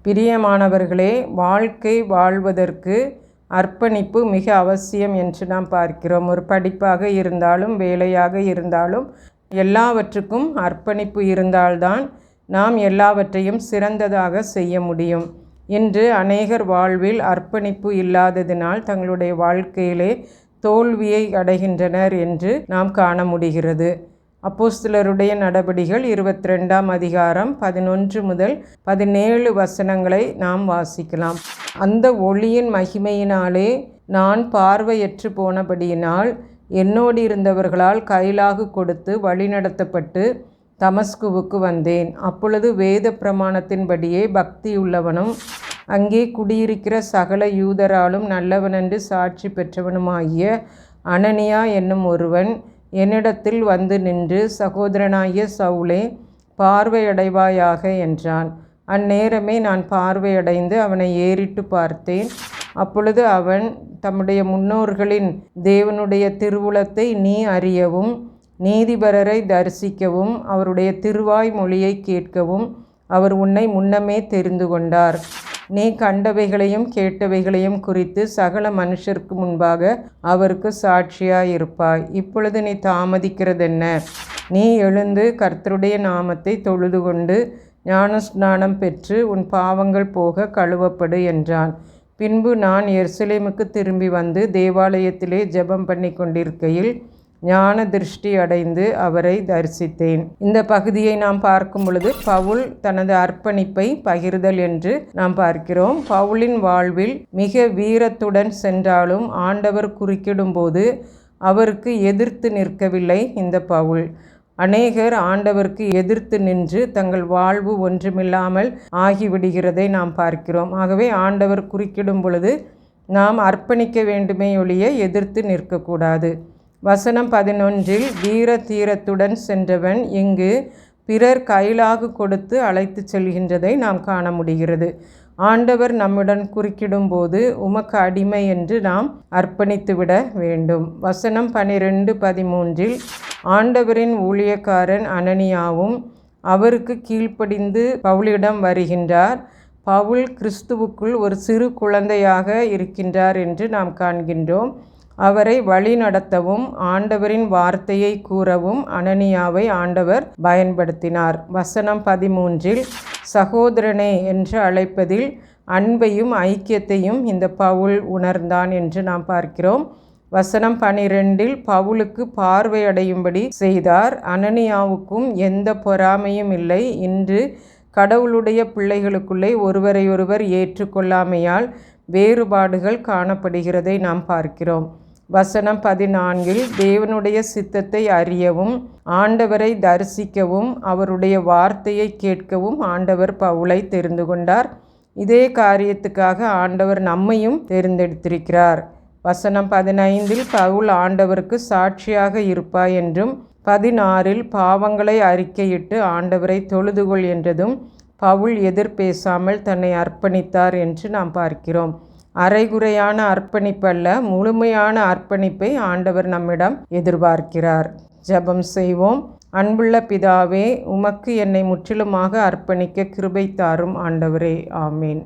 பிரியமானவர்களே, வாழ்க்கை வாழ்வதற்கு அர்ப்பணிப்பு மிக அவசியம் என்று நாம் பார்க்கிறோம். ஒரு படிப்பாக இருந்தாலும் வேலையாக இருந்தாலும் எல்லாவற்றுக்கும் அர்ப்பணிப்பு இருந்தால்தான் நாம் எல்லாவற்றையும் சிறந்ததாக செய்ய முடியும். இன்று அநேகர் வாழ்வில் அர்ப்பணிப்பு இல்லாததினால் தங்களுடைய வாழ்க்கையிலே தோல்வியை அடைகின்றனர் என்று நாம் காண முடிகிறது. அப்போஸ்தலருடைய நடபடிகள் 22ஆம் அதிகாரம் 11 முதல் 17 வசனங்களை நாம் வாசிக்கலாம். அந்த ஒளியின் மகிமையினாலே நான் பார்வையற்று போனபடியினால் என்னோடு இருந்தவர்களால் கைலாகு கொடுத்து வழிநடத்தப்பட்டு தமஸ்குவுக்கு வந்தேன். அப்பொழுது வேத பிரமாணத்தின்படியே பக்தியுள்ளவனும் அங்கே குடியிருக்கிற சகல யூதராலும் நல்லவனென்று சாட்சி பெற்றவனுமாகிய அனனியா என்னும் ஒருவன் என்னிடத்தில் வந்து நின்று, சகோதரனாகிய சவுலே, பார்வையடைவாயாக என்றான். அந்நேரமே நான் பார்வையடைந்து அவனை ஏறிட்டு பார்த்தேன். அப்பொழுது அவன், தம்முடைய முன்னோர்களின் தேவனுடைய திருவுளத்தை நீ அறியவும், நீதிபரரை தரிசிக்கவும், அவருடைய திருவாய் மொழியை கேட்கவும் அவர் உன்னை முன்னமே தெரிந்து கொண்டார். நீ கண்டவைகளையும் கேட்டவைகளையும் குறித்து சகல மனுஷருக்கு முன்பாக அவருக்கு சாட்சியாயிருப்பாய். இப்பொழுது நீ தாமதிக்கிறதென்ன? நீ எழுந்து கர்த்தருடைய நாமத்தை தொழுது கொண்டு ஞானஸ்நானம் பெற்று உன் பாவங்கள் போக கழுவப்படு என்றான். பின்பு நான் எருசலேமுக்கு திரும்பி வந்து தேவாலயத்திலே ஜெபம் பண்ணி கொண்டிருக்கையில் ஞான திருஷ்டி அடைந்து அவரை தரிசித்தேன். இந்த பகுதியை நாம் பார்க்கும் பொழுது பவுல் தனது அர்ப்பணிப்பை பகிர்தல் என்று நாம் பார்க்கிறோம். பவுலின் வாழ்வில் மிக வீரத்துடன் சென்றாலும் ஆண்டவர் குறுக்கிடும் போது அவருக்கு எதிர்த்து நிற்கவில்லை இந்த பவுல். அநேகர் ஆண்டவருக்கு எதிர்த்து நின்று தங்கள் வாழ்வு ஒன்றுமில்லாமல் ஆகிவிடுகிறதை நாம் பார்க்கிறோம். ஆகவே ஆண்டவர் குறுக்கிடும் பொழுது நாம் அர்ப்பணிக்க வேண்டுமே ஒழிய எதிர்த்து நிற்கக்கூடாது. வசனம் 11 வீர தீரத்துடன் சென்றவன் இங்கு பிறர் கைலாகு கொடுத்து அழைத்து செல்கின்றதை நாம் காண முடிகிறது. ஆண்டவர் நம்முடன் குறுக்கிடும் போது உமக்கு அடிமை என்று நாம் அர்ப்பணித்துவிட வேண்டும். வசனம் 12-13 ஆண்டவரின் ஊழியக்காரன் அனனியாவும் அவருக்கு கீழ்ப்படிந்து பவுலிடம் வருகின்றார். பவுல் கிறிஸ்துவுக்குள் ஒரு சிறு குழந்தையாக இருக்கின்றார் என்று நாம் காண்கின்றோம். அவரை வழி நடத்தவும் ஆண்டவரின் வார்த்தையை கூறவும் அனனியாவை ஆண்டவர் பயன்படுத்தினார். வசனம் 13 சகோதரனே என்று அழைப்பதில் அன்பையும் ஐக்கியத்தையும் இந்த பவுல் உணர்ந்தான் என்று நாம் பார்க்கிறோம். வசனம் 12 பவுலுக்கு பார்வையடையும்படி செய்தார். அனனியாவுக்கும் எந்த பொறாமையும் இல்லை. இன்று கடவுளுடைய பிள்ளைகளுக்குள்ளே ஒருவரையொருவர் ஏற்றுக்கொள்ளாமையால் வேறுபாடுகள் காணப்படுகிறதை நாம் பார்க்கிறோம். வசனம் 14 தேவனுடைய சித்தத்தை அறியவும் ஆண்டவரை தரிசிக்கவும் அவருடைய வார்த்தையை கேட்கவும் ஆண்டவர் பவுலை தெரிந்து கொண்டார். இதே காரியத்துக்காக ஆண்டவர் நம்மையும் தேர்ந்தெடுத்திருக்கிறார். வசனம் 15 பவுல் ஆண்டவருக்கு சாட்சியாக இருப்பாய் என்றும் 16 பாவங்களை அறிக்கையிட்டு ஆண்டவரை தொழுதுகொள் என்றதும் பவுல் எதிர்பேசாமல் தன்னை அர்ப்பணித்தார் என்று நாம் பார்க்கிறோம். அரைகுறையான அர்ப்பணிப்பல்ல, முழுமையான அர்ப்பணிப்பை ஆண்டவர் நம்மிடம் எதிர்பார்க்கிறார். ஜெபம் செய்வோம். அன்புள்ள பிதாவே, உமக்கு என்னை முற்றிலுமாக அர்ப்பணிக்க கிருபை தாரும் ஆண்டவரே. ஆமேன்.